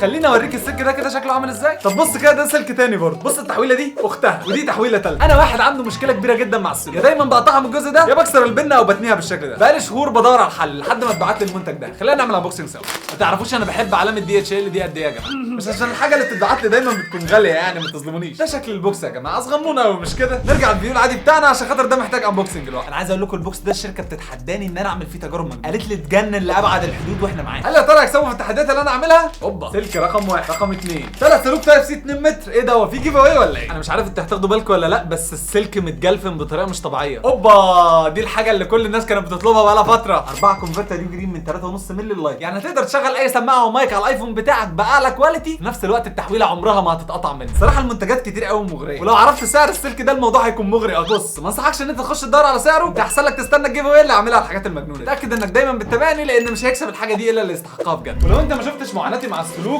خليني اوريك السلك ده كده شكله عامل ازاي. طب بص كده، ده سلك تاني برضه. بص التحويله دي اختها، ودي تحويله تالته. انا واحد عنده مشكله كبيره جدا مع السلوك، يا دايما بقطعها من الجزء ده يا بكسر البنه او بتنيها بالشكل ده. بقالي شهور بدور على الحل لحد ما اتبعت لي المنتج ده. خلينا نعمل انبوكسنج سوا. ما تعرفوش انا بحب علامه دي اتش ال دي قد ايه يا جماعه؟ مش عشان الحاجه اللي بتتبعت لي دايما بتكون غاليه يعني، ما تظلمونيش. ده شكل البوكس يا جماعه، صغنونه قوي مش كده؟ نرجع للفيديو العادي بتاعنا عشان خاطر ده محتاج انبوكسنج لوحده. انا عايز اقول لكم البوكس ده الشركه بتتحداني ان انا اعمل فيه تجارب مجنونه، قالت لي تجنن لابعد الحدود واحنا معاها. هل يا ترى هيكسبوا في التحديات اللي انا اعملها؟ اوبا، سلك رقم 1، رقم 2، 3 سلوك تايب سي 2 متر. ايه ده، هو في جيف اواي ولا ايه؟ انا مش عارف انتوا هتاخدوا بالكم ولا لا، بس السلك متجلفن بطريقه مش طبيعيه. اوبا، دي الحاجه اللي كل الناس كانت بتطلبها بقالها فتره. 4 كونفرتر يو جرين من 3.5 مللي للايت، يعني هتقدر تشغل اي سماعه ومايك على الايفون بتاعك باعلى كواليتي، في نفس الوقت التحويله عمرها ما هتتقطع منك. صراحه المنتجات كتير قوي مغريه، ولو عرفت سعر السلك ده الموضوع هيكون مغري. بص، ما انصحكش ان انت تخش تدور على سعره، انت احسن لك تستنى الجيف اواي اللي عاملها الحاجات المجنونه. اتاكد انك دايما بتتابعني، لان مش هيكسب الحاجه دي الا اللي يستحقها بجد. ولو انت ما شفتش معاناتي مع السلوك